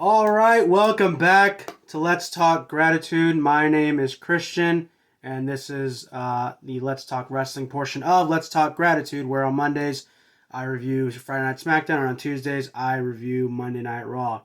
All right, welcome back to Let's Talk Gratitude. My name is Christian, and this is the Let's Talk Wrestling portion of Let's Talk Gratitude, where on Mondays I review Friday Night Smackdown, and on Tuesdays I review Monday Night Raw.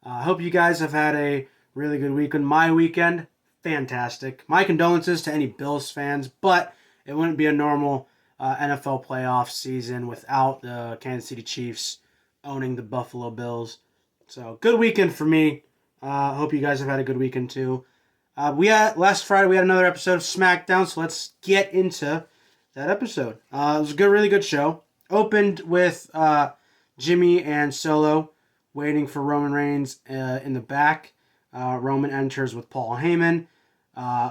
I hope you guys have had a really good weekend. My weekend, fantastic. My condolences to any Bills fans, but it wouldn't be a normal NFL playoff season without the Kansas City Chiefs owning the Buffalo Bills. So good weekend for me. Hope you guys have had a good weekend too. We had last Friday we had another episode of SmackDown, so let's get into that episode. It was a good, really good show. Opened with Jimmy and Solo waiting for Roman Reigns in the back. Roman enters with Paul Heyman.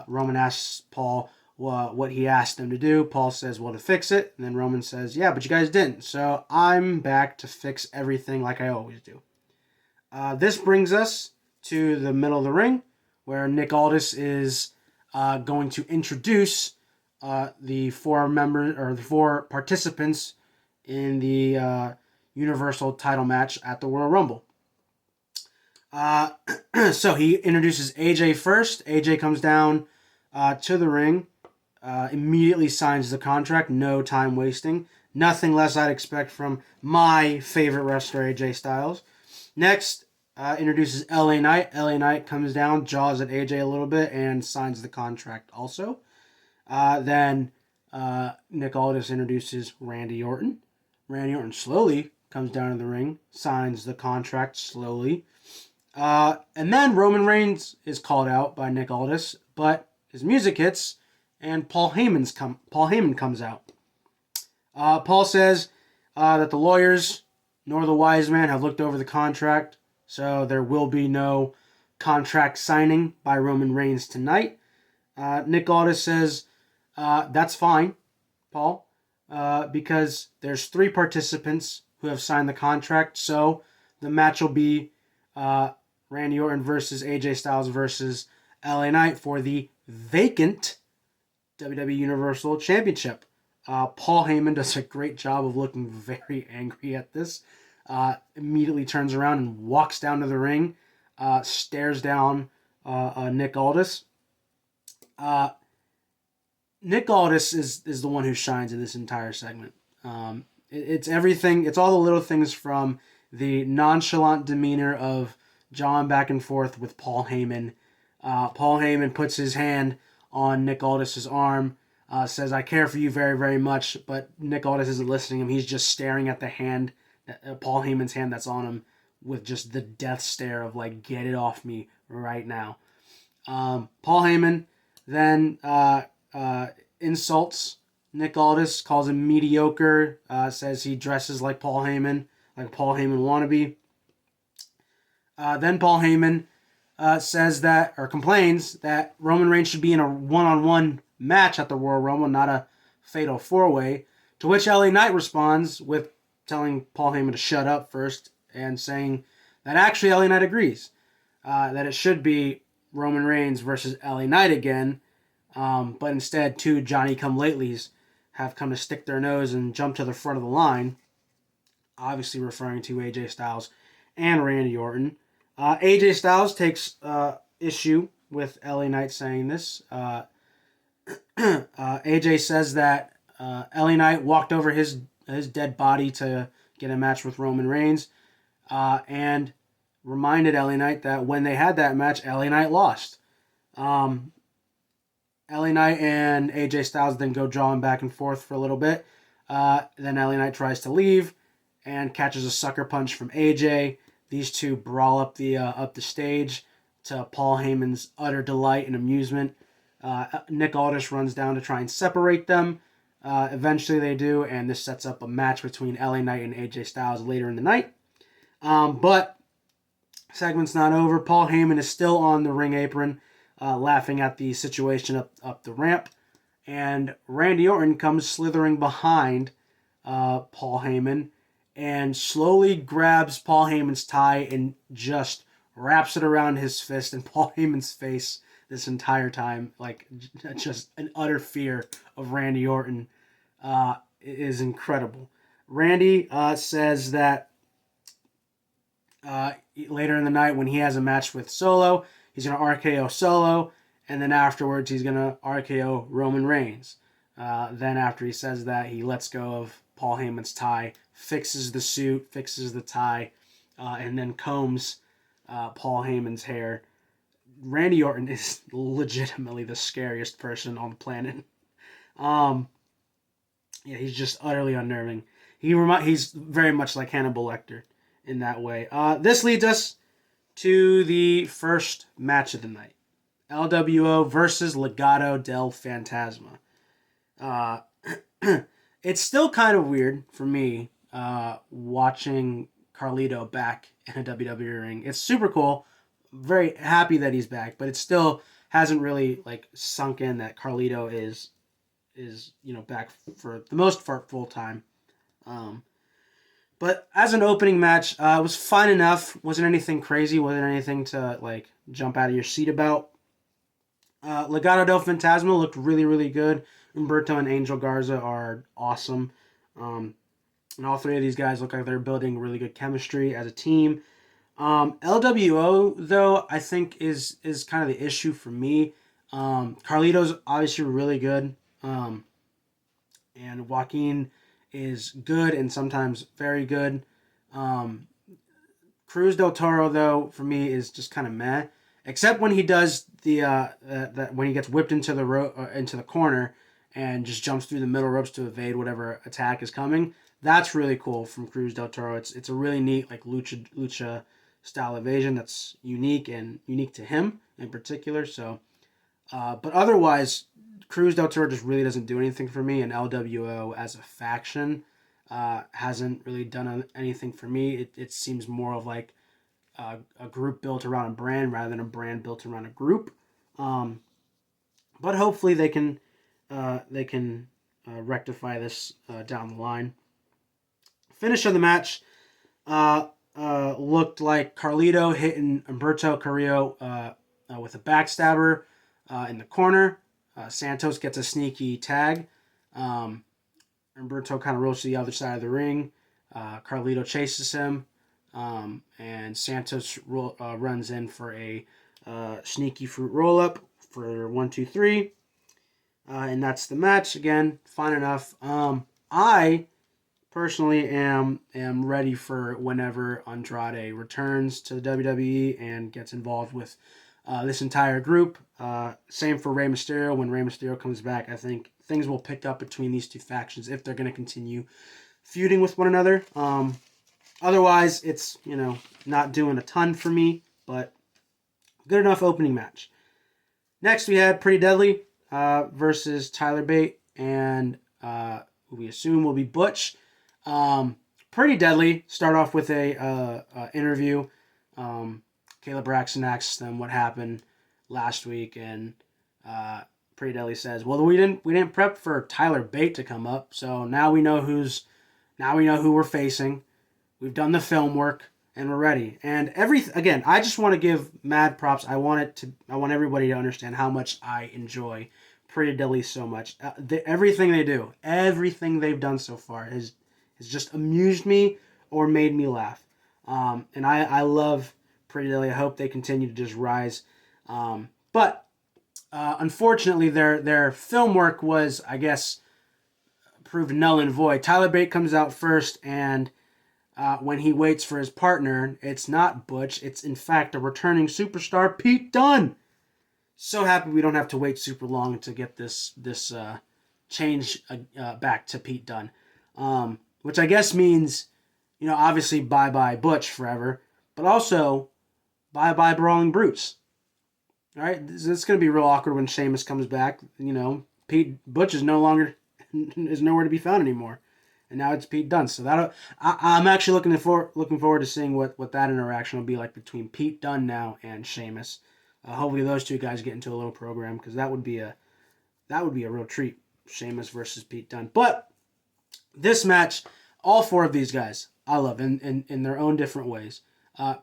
Roman asks Paul what he asked him to do. Paul says, well, to fix it. And then Roman says, yeah, but you guys didn't. So I'm back to fix everything like I always do. This brings us to the middle of the ring, where Nick Aldis is going to introduce the four participants in the Universal title match at the Royal Rumble. So he introduces AJ first. AJ comes down to the ring, immediately signs the contract, no time wasting. Nothing less I'd expect from my favorite wrestler, AJ Styles. Next, introduces LA Knight. LA Knight comes down, jaws at AJ a little bit, and signs the contract also. Then Nick Aldis introduces Randy Orton. Randy Orton slowly comes down to the ring, signs the contract slowly. And then Roman Reigns is called out by Nick Aldis, but his music hits, and Paul Heyman comes out. Paul says that the lawyers nor the wise man have looked over the contract, so there will be no contract signing by Roman Reigns tonight. Nick Aldis says that's fine, Paul, because there's 3 participants who have signed the contract, so the match will be Randy Orton versus AJ Styles versus LA Knight for the vacant WWE Universal Championship. Paul Heyman does a great job of looking very angry at this. Immediately turns around and walks down to the ring, stares down Nick Aldis. Nick Aldis is the one who shines in this entire segment. It's everything. It's all the little things from the nonchalant demeanor of John back and forth with Paul Heyman. Paul Heyman puts his hand on Nick Aldis' arm, says, I care for you very, very much, but Nick Aldis isn't listening to him. He's just staring at the hand, Paul Heyman's hand that's on him, with just the death stare of, like, get it off me right now. Paul Heyman then insults Nick Aldis, calls him mediocre, says he dresses like Paul Heyman wannabe. Then Paul Heyman says that, or complains that Roman Reigns should be in a one-on-one match at the Royal Rumble, not a fatal 4-way, to which LA Knight responds with telling Paul Heyman to shut up first and saying that actually LA Knight agrees, that it should be Roman Reigns versus LA Knight again, but instead 2 Johnny-come-latelys have come to stick their nose and jump to the front of the line, obviously referring to AJ Styles and Randy Orton. AJ Styles takes issue with LA Knight saying this. AJ says that LA Knight walked over his dead body to get a match with Roman Reigns, and reminded LA Knight that when they had that match, LA Knight lost. LA Knight and AJ Styles then go drawing back and forth for a little bit. Then LA Knight tries to leave and catches a sucker punch from AJ. These two brawl up the stage to Paul Heyman's utter delight and amusement. Nick Aldis runs down to try and separate them. Eventually they do, and this sets up a match between LA Knight and AJ Styles later in the night. But segment's not over. Paul Heyman is still on the ring apron, laughing at the situation up the ramp. And Randy Orton comes slithering behind Paul Heyman and slowly grabs Paul Heyman's tie and just wraps it around his fist and Paul Heyman's face this entire time. Like, just an utter fear of Randy Orton is incredible. Randy says that later in the night when he has a match with Solo, he's going to RKO Solo, and then afterwards he's going to RKO Roman Reigns. Then after he says that, he lets go of Paul Heyman's tie, fixes the suit, fixes the tie, and then combs Paul Heyman's hair. Randy Orton is legitimately the scariest person on the planet. Yeah, he's just utterly unnerving. He's very much like Hannibal Lecter in that way. This leads us to the first match of the night. LWO versus Legado del Fantasma. It's still kind of weird for me watching Carlito back in a WWE ring. It's super cool. Very happy that he's back, but it still hasn't really like sunk in that Carlito is back for the most part full time. But as an opening match, it was fine enough. Wasn't anything crazy. Wasn't anything to like jump out of your seat about. Legado del Fantasma looked really, really good. Humberto and Angel Garza are awesome. And all three of these guys look like they're building really good chemistry as a team. LWO, though, I think is kind of the issue for me. Carlito's obviously really good. And Joaquin is good and sometimes very good. Cruz del Toro, though, for me is just kind of meh. Except when he does when he gets whipped into the corner and just jumps through the middle ropes to evade whatever attack is coming. That's really cool from Cruz del Toro. It's a really neat like lucha style evasion that's unique to him in particular. So, but otherwise, Cruz del Toro just really doesn't do anything for me, and LWO as a faction hasn't really done anything for me. It seems more of like a group built around a brand rather than a brand built around a group. But hopefully they can rectify this down the line. Finish of the match looked like Carlito hitting Humberto Carrillo with a backstabber in the corner. Santos gets a sneaky tag. Humberto kind of rolls to the other side of the ring. Carlito chases him. And Santos runs in for a sneaky fruit roll-up for 1, 2, 3. And that's the match. Again, fine enough. I personally am ready for whenever Andrade returns to the WWE and gets involved with this entire group. Same for Rey Mysterio. When Rey Mysterio comes back, I think things will pick up between these two factions if they're going to continue feuding with one another. Otherwise, it's, not doing a ton for me, but good enough opening match. Next, we had Pretty Deadly versus Tyler Bate and who we assume will be Butch. Pretty Deadly start off with a interview. Caleb Braxton asks them what happened last week, and Pretty Deadly says, "Well, we didn't prep for Tyler Bate to come up, so now we know who we're facing. We've done the film work, and we're ready." And again, I just want to give mad props. I want everybody to understand how much I enjoy Pretty Deadly so much. Everything they do, everything they've done so far has just amused me or made me laugh. And I love Pretty Deadly. I hope they continue to just rise. But unfortunately, their film work was, I guess, proved null and void. Tyler Bate comes out first, and when he waits for his partner, it's not Butch. It's, in fact, a returning superstar, Pete Dunne. So happy we don't have to wait super long to get this change back to Pete Dunne. Which I guess means, obviously bye-bye Butch forever, but also bye-bye Brawling Brutes. All right, it's going to be real awkward when Sheamus comes back. Butch is nowhere to be found anymore. And now it's Pete Dunne. So I'm actually looking forward to seeing what that interaction will be like between Pete Dunne now and Sheamus. Hopefully those two guys get into a little program, because that would be a real treat. Sheamus versus Pete Dunne. But this match, all four of these guys, I love in their own different ways.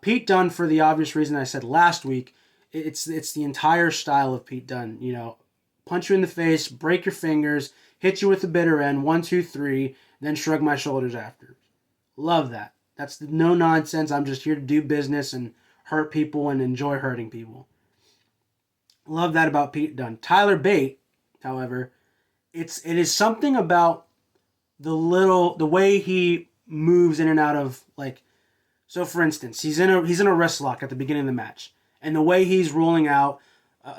Pete Dunne, for the obvious reason I said last week, it's the entire style of Pete Dunne. Punch you in the face, break your fingers, hit you with the bitter end, 1, 2, 3, then shrug my shoulders after. Love that. That's no nonsense. I'm just here to do business and hurt people and enjoy hurting people. Love that about Pete Dunne. Tyler Bate, however, it is something about the way he moves in and out of, like, so for instance, he's in a wrist lock at the beginning of the match, and the way he's rolling out,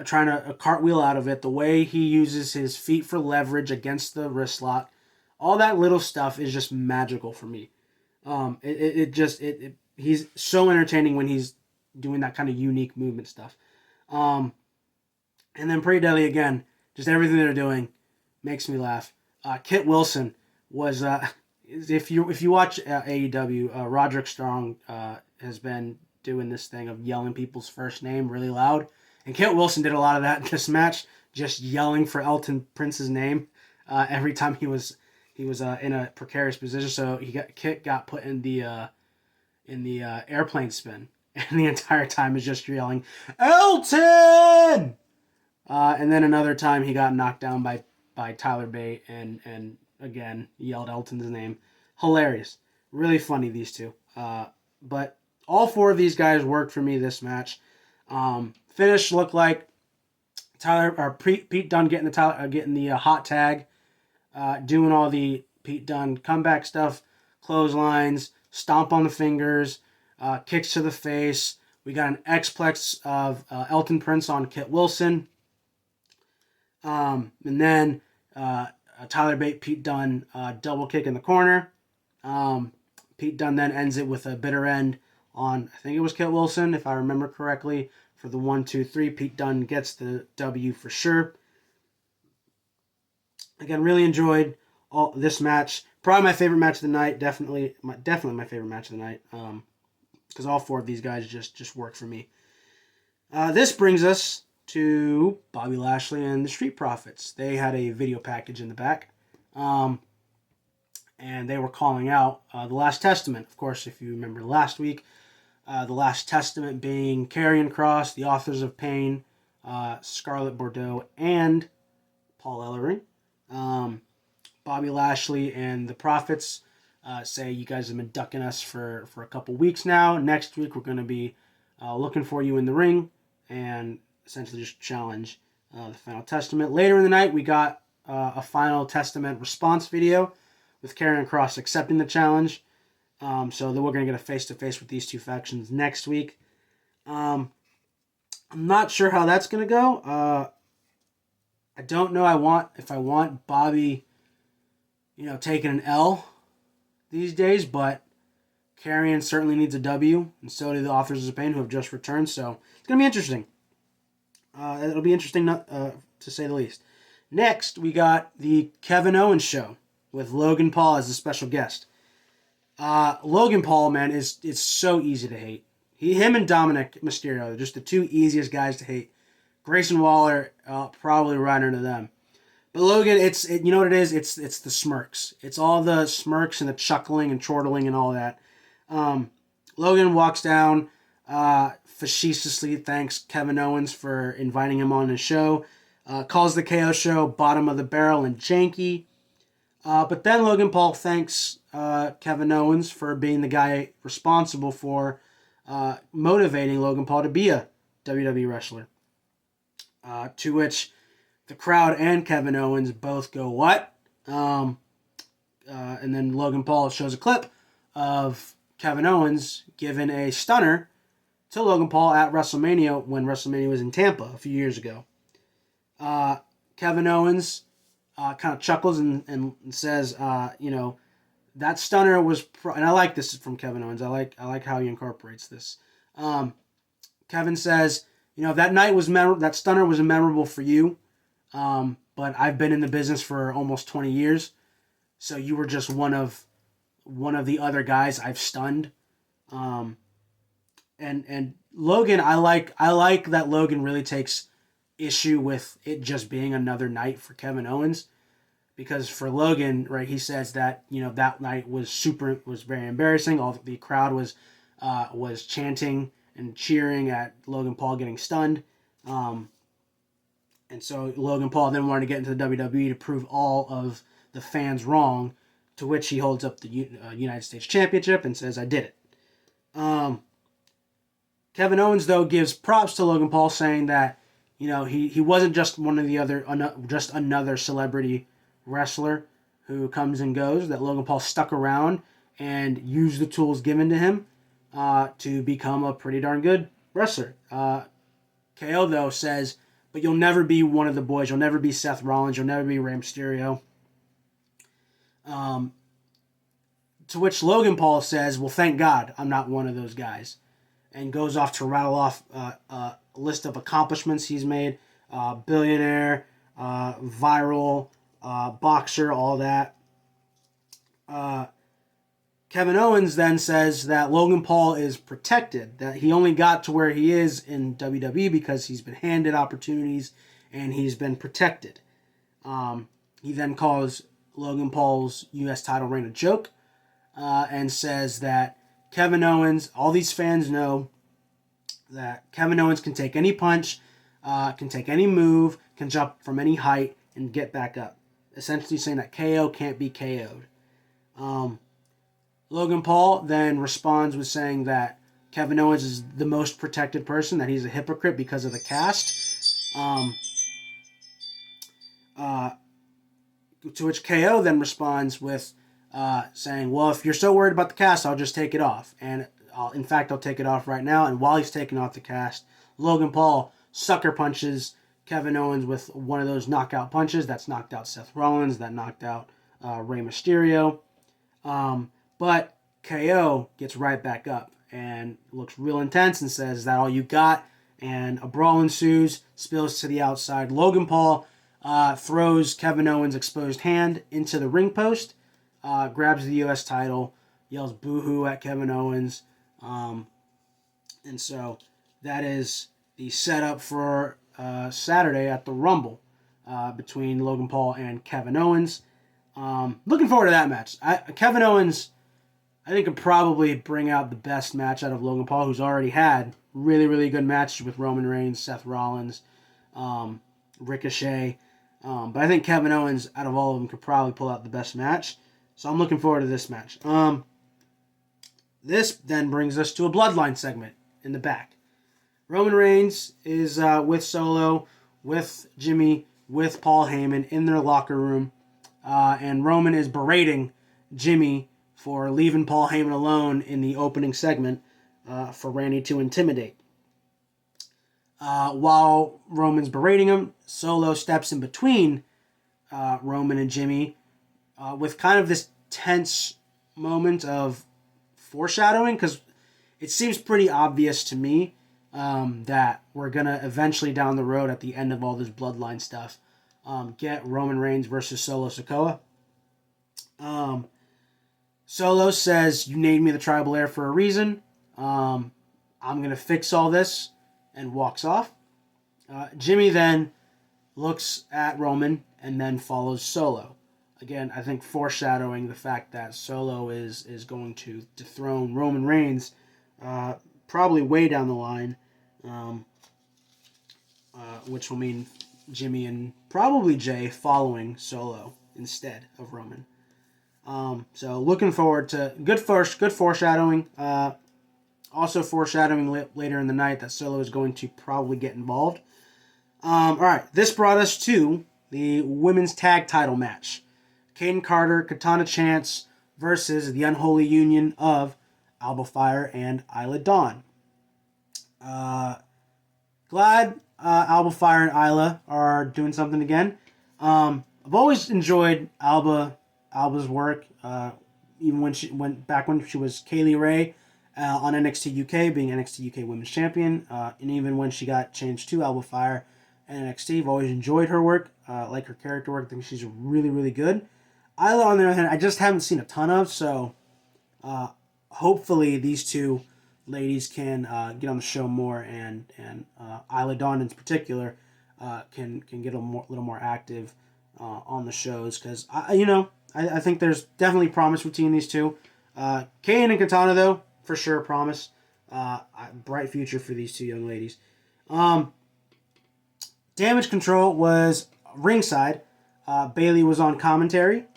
trying to cartwheel out of it, the way he uses his feet for leverage against the wrist lock, all that little stuff is just magical for me. He's so entertaining when he's doing that kind of unique movement stuff. And then Pretty Deadly again, just everything they're doing makes me laugh. Kit Wilson was if you watch AEW, Roderick Strong has been doing this thing of yelling people's first name really loud, and Kit Wilson did a lot of that in this match, just yelling for Elton Prince's name every time he was in a precarious position. So Kit got put in the airplane spin, and the entire time is just yelling Elton. And then another time he got knocked down by Tyler Bate and again yelled Elton's name. Hilarious. Really funny, these two. But all four of these guys worked for me this match. Finish looked like Pete Dunne getting the hot tag, doing all the Pete Dunne comeback stuff, clotheslines, stomp on the fingers, kicks to the face. We got an X-Plex of Elton Prince on Kit Wilson. And then Tyler Bate, Pete Dunne, double kick in the corner. Pete Dunne then ends it with a bitter end on, I think it was Kit Wilson, if I remember correctly, for the 1-2-3. Pete Dunne gets the W for sure. Again, really enjoyed this match. Probably my favorite match of the night. Definitely my favorite match of the night. Because all four of these guys just work for me. This brings us to Bobby Lashley and the Street Profits. They had a video package in the back. And they were calling out the Last Testament. Of course, if you remember last week, the Last Testament being Karrion Kross, the Authors of Pain, Scarlett Bordeaux, and Paul Ellering. Bobby Lashley and the Profits say, you guys have been ducking us for a couple weeks now. Next week, we're going to be looking for you in the ring and essentially just challenge the Final Testament. Later in the night, we got a Final Testament response video with Karrion Kross accepting the challenge. So then we're going to get a face-to-face with these two factions next week. I'm not sure how that's going to go. I don't know if I want Bobby, taking an L these days, but Karrion certainly needs a W, and so do the Authors of Pain, who have just returned. So it's going to be interesting. It'll be interesting, to say the least. Next, we got the Kevin Owens show with Logan Paul as a special guest. Logan Paul, man, is so easy to hate. Him and Dominic Mysterio are just the two easiest guys to hate. Grayson Waller, probably right under them. But Logan, you know what it is? It's the smirks. It's all the smirks and the chuckling and chortling and all that. Logan walks down, facetiously thanks Kevin Owens for inviting him on his show. Calls the KO show bottom of the barrel and janky. But then Logan Paul thanks Kevin Owens for being the guy responsible for motivating Logan Paul to be a WWE wrestler. To which the crowd and Kevin Owens both go, what? And then Logan Paul shows a clip of Kevin Owens giving a stunner to Logan Paul at WrestleMania when WrestleMania was in Tampa a few years ago. Kevin Owens kind of chuckles and says, that stunner was, and I like this from Kevin Owens. I like how he incorporates this. Kevin says, that stunner was memorable for you, but I've been in the business for almost 20 years, so you were just one of the other guys I've stunned. And Logan, I like that Logan really takes issue with it just being another night for Kevin Owens, because for Logan, right, he says that that night was very embarrassing. All the crowd was chanting and cheering at Logan Paul getting stunned, and so Logan Paul then wanted to get into the WWE to prove all of the fans wrong, to which he holds up the United States Championship and says, "I did it." Kevin Owens, though, gives props to Logan Paul, saying that, he wasn't just just another celebrity wrestler who comes and goes, that Logan Paul stuck around and used the tools given to him to become a pretty darn good wrestler. KO, though, says, "But you'll never be one of the boys. You'll never be Seth Rollins. You'll never be Rey Mysterio." To which Logan Paul says, "Well, thank God I'm not one of those guys," and goes off to rattle off a list of accomplishments he's made. Billionaire, viral, boxer, all that. Kevin Owens then says that Logan Paul is protected, that he only got to where he is in WWE because he's been handed opportunities and he's been protected. He then calls Logan Paul's U.S. title reign a joke and says that Kevin Owens, all these fans know that Kevin Owens can take any punch, can take any move, can jump from any height and get back up. Essentially saying that KO can't be KO'd. Logan Paul then responds with saying that Kevin Owens is the most protected person, that he's a hypocrite because of the cast. To which KO then responds with saying, "Well, if you're so worried about the cast, I'll just take it off. And in fact, I'll take it off right now." And while he's taking off the cast, Logan Paul sucker punches Kevin Owens with one of those knockout punches that's knocked out Seth Rollins, that knocked out Rey Mysterio. But KO gets right back up and looks real intense and says, "Is that all you got?" And a brawl ensues, spills to the outside. Logan Paul throws Kevin Owens' exposed hand into the ring post, grabs the U.S. title, yells boo-hoo at Kevin Owens. And so that is the setup for Saturday at the Rumble between Logan Paul and Kevin Owens. Looking forward to that match. Kevin Owens, I think, could probably bring out the best match out of Logan Paul, who's already had really, really good matches with Roman Reigns, Seth Rollins, Ricochet. But I think Kevin Owens, out of all of them, could probably pull out the best match. So I'm looking forward to this match. This then brings us to a Bloodline segment in the back. Roman Reigns is with Solo, with Jimmy, with Paul Heyman in their locker room. And Roman is berating Jimmy for leaving Paul Heyman alone in the opening segment for Randy to intimidate. While Roman's berating him, Solo steps in between Roman and Jimmy with kind of this tense moment of foreshadowing, because it seems pretty obvious to me that we're going to eventually down the road at the end of all this Bloodline stuff get Roman Reigns versus Solo Sikoa. Solo says, "You named me the tribal heir for a reason. I'm going to fix all this," and walks off. Jimmy then looks at Roman and then follows Solo. Again, I think foreshadowing the fact that Solo is going to dethrone Roman Reigns probably way down the line, which will mean Jimmy and probably Jay following Solo instead of Roman. So looking forward to good foreshadowing. Also foreshadowing later in the night that Solo is going to probably get involved. All right, this brought us to the women's tag title match. Kayden Carter, Katana Chance versus the unholy union of Alba Fire and Isla Dawn. Glad Alba Fire and Isla are doing something again. I've always enjoyed Alba's work, even when she was Kaylee Ray on NXT UK, being NXT UK Women's Champion, and even when she got changed to Alba Fire and NXT. I've always enjoyed her work, like her character work. I think she's really, really good. Isla, on the other hand, I just haven't seen a ton of, so hopefully these two ladies can get on the show more, and Isla Dawn in particular can get a little more active on the shows, because I think there's definitely promise between these two. Kane and Katana, though, for sure promise. Bright future for these two young ladies. Damage Control was ringside. Bayley was on commentary.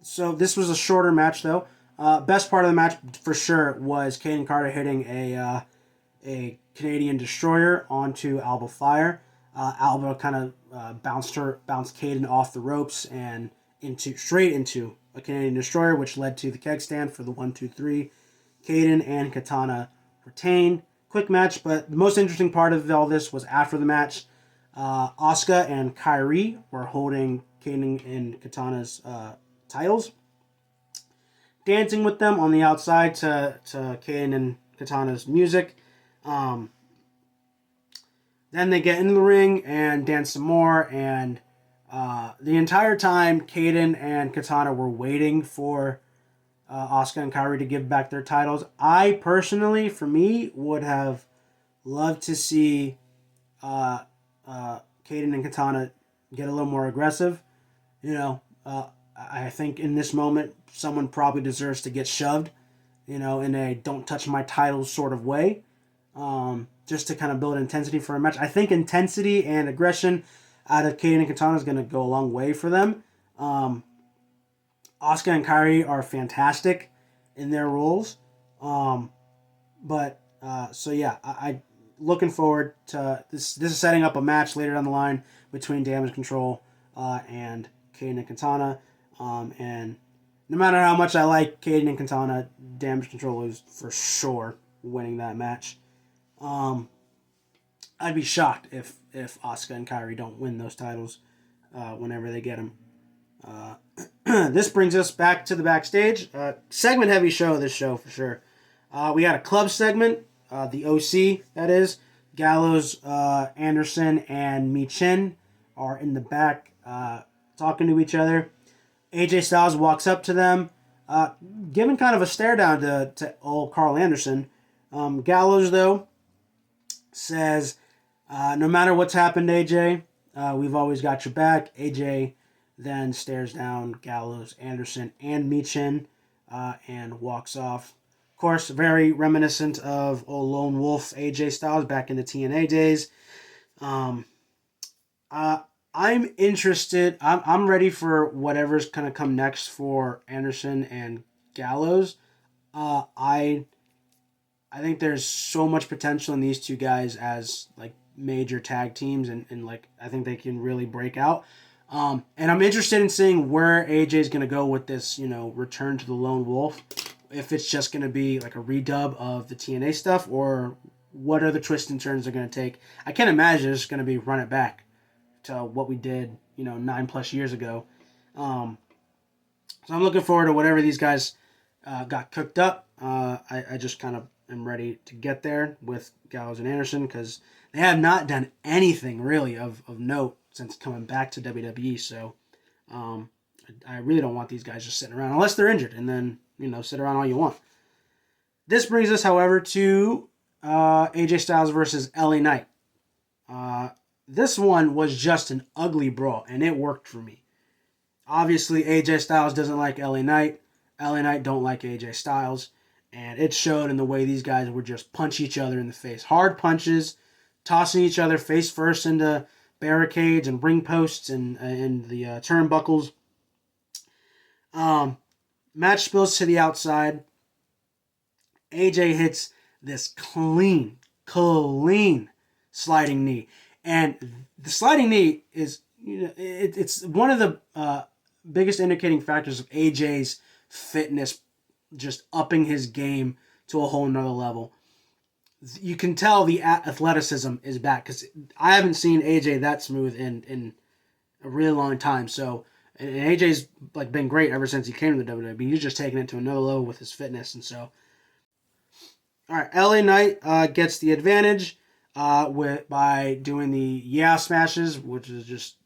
So this was a shorter match though. Best part of the match for sure was Caden Carter hitting a Canadian Destroyer onto Alba Fire. Alba kind of bounced Caden off the ropes and straight into a Canadian Destroyer, which led to the keg stand for the 1-2-3. Caden and Katana retained. Quick match, but the most interesting part of all this was after the match. Asuka and Kyrie were holding Caden and Katana's titles, dancing with them on the outside to Caden and Katana's music. Then they get in the ring and dance some more, and the entire time, Caden and Katana were waiting for Asuka and Kyrie to give back their titles. I personally, for me, would have loved to see Caden and Katana get a little more aggressive. I think in this moment, someone probably deserves to get shoved, in a don't touch my titles sort of way. Just to kind of build intensity for a match. I think intensity and aggression out of Caden and Katana is going to go a long way for them. Asuka and Kyrie are fantastic in their roles. So yeah, I looking forward to this. This is setting up a match later down the line between Damage Control and Caden and Katana. And no matter how much I like Caden and Katana, Damage Control is for sure winning that match. I'd be shocked if Asuka and Kyrie don't win those titles whenever they get them. This brings us back to the backstage. Segment heavy show, this show for sure. We got a club segment, the OC, that is. Gallows, Anderson, and Michin are in the back talking to each other. AJ Styles walks up to them, giving kind of a stare down to old Carl Anderson. Gallows, though, says, no matter what's happened, AJ, we've always got your back. AJ then stares down Gallows, Anderson, and Michin and walks off. Of course, very reminiscent of old Lone Wolf AJ Styles back in the TNA days. I'm interested. I'm ready for whatever's going to come next for Anderson and Gallows. I think there's so much potential in these two guys as like major tag teams, and like I think they can really break out. And I'm interested in seeing where AJ is going to go with this, return to the Lone Wolf. If it's just going to be like a redub of the TNA stuff, or what are the twists and turns they're going to take. I can't imagine it's going to be run it back to what we did, 9+ years ago. So I'm looking forward to whatever these guys got cooked up. I just kind of am ready to get there with Gallows and Anderson because they have not done anything really of note since coming back to WWE. So I really don't want these guys just sitting around unless they're injured, and then sit around all you want. This brings us, however, to AJ Styles versus LA Knight. This one was just an ugly brawl, and it worked for me. Obviously, AJ Styles doesn't like LA Knight. LA Knight don't like AJ Styles. And it showed in the way these guys would just punch each other in the face. Hard punches, tossing each other face first into barricades and ring posts and the turnbuckles. Match spills to the outside. AJ hits this clean sliding knee. And the sliding knee is, it's one of the biggest indicating factors of AJ's fitness, just upping his game to a whole nother level. You can tell the athleticism is back because I haven't seen AJ that smooth in a really long time. So, and AJ's like been great ever since he came to the WWE. He's just taking it to another level with his fitness, and so. All right, LA Knight gets the advantage by doing the smashes, which is just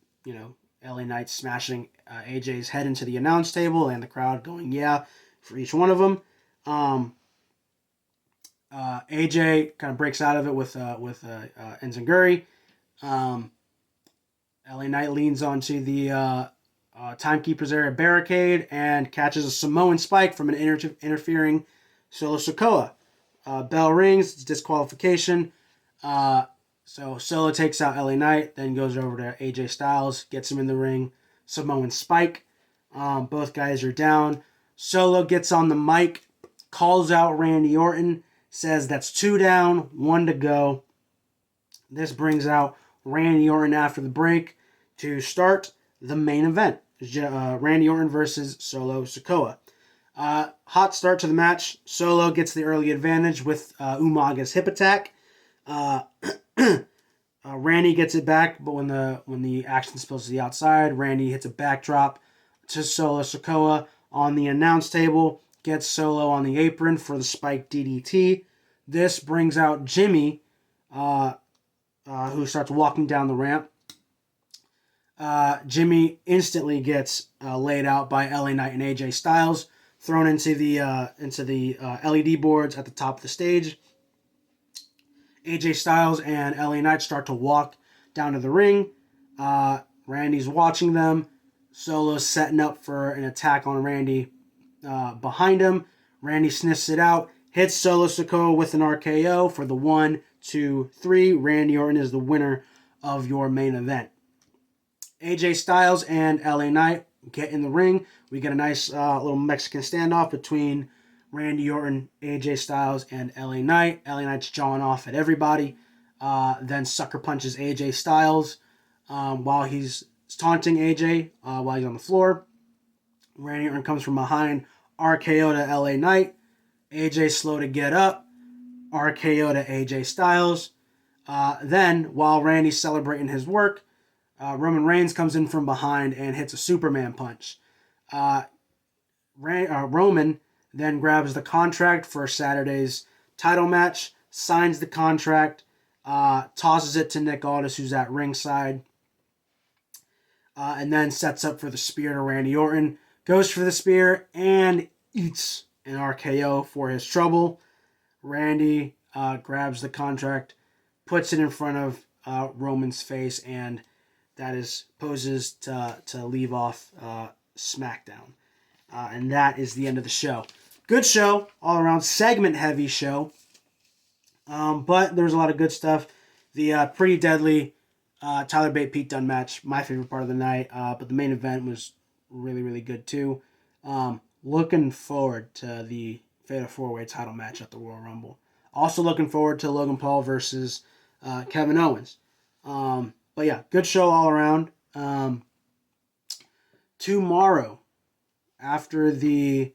LA Knight smashing AJ's head into the announce table and the crowd going for each one of them. AJ kind of breaks out of it with Enziguri. LA Knight leans onto the Timekeeper's area barricade and catches a Samoan spike from an interfering Solo Sikoa. Bell rings, it's disqualification. So Solo takes out LA Knight, then goes over to AJ Styles, gets him in the ring. Samoan spike. Both guys are down. Solo gets on the mic, calls out Randy Orton, says that's 2 down, 1 to go. This brings out Randy Orton after the break to start the main event. Randy Orton versus Solo Sikoa. Hot start to the match. Solo gets the early advantage with Umaga's hip attack. Randy gets it back, but when the action spills to the outside, Randy hits a backdrop to Solo Sikoa on the announce table, gets Solo on the apron for the spike DDT. This brings out Jimmy, who starts walking down the ramp. Jimmy instantly gets laid out by LA Knight and AJ Styles, thrown into the LED boards at the top of the stage. AJ Styles and LA Knight start to walk down to the ring. Randy's watching them. Solo's setting up for an attack on Randy behind him. Randy sniffs it out, hits Solo Sikoa with an RKO for the 1, 2, 3. Randy Orton is the winner of your main event. AJ Styles and LA Knight get in the ring. We get a nice little Mexican standoff between Randy Orton, AJ Styles, and LA Knight. LA Knight's jawing off at everybody. Then sucker punches AJ Styles while he's taunting AJ while he's on the floor. Randy Orton comes from behind, RKO to LA Knight. AJ slow to get up, RKO to AJ Styles. Then, while Randy's celebrating his work, Roman Reigns comes in from behind and hits a Superman punch. Roman then grabs the contract for Saturday's title match, signs the contract, tosses it to Nick Aldis, who's at ringside, and then sets up for the spear to Randy Orton. Goes for the spear and eats an RKO for his trouble. Randy grabs the contract, puts it in front of Roman's face, and that is poses to leave off SmackDown. And that is the end of the show. Good show, all around, segment heavy show. But there was a lot of good stuff. The pretty deadly Tyler Bate Pete Dunne match, my favorite part of the night. But the main event was really, really good too. Looking forward to the Fatal 4-Way title match at the Royal Rumble. Also looking forward to Logan Paul versus Kevin Owens. But yeah, good show all around. Tomorrow, after the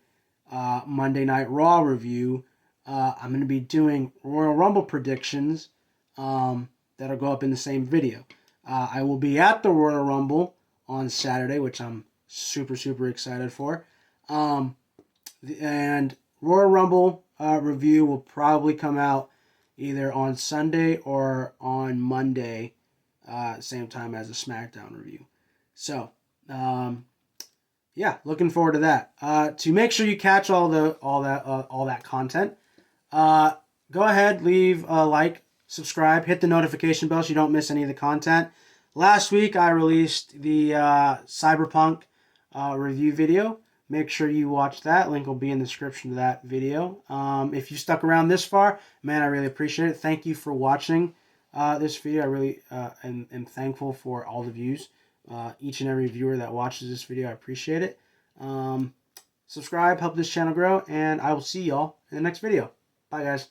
Monday Night Raw review, I'm going to be doing Royal Rumble predictions that'll go up in the same video. I will be at the Royal Rumble on Saturday, which I'm super, super excited for. And Royal Rumble review will probably come out either on Sunday or on Monday, same time as the SmackDown review. So, yeah, looking forward to that. To make sure you catch all that content, go ahead, leave a like, subscribe, hit the notification bell so you don't miss any of the content. Last week I released the Cyberpunk review video. Make sure you watch that. Link will be in the description of that video. If you stuck around this far, man, I really appreciate it. Thank you for watching this video. I really am thankful for all the views. Each and every viewer that watches this video, I appreciate it. Subscribe, help this channel grow, and I will see y'all in the next video. Bye, guys.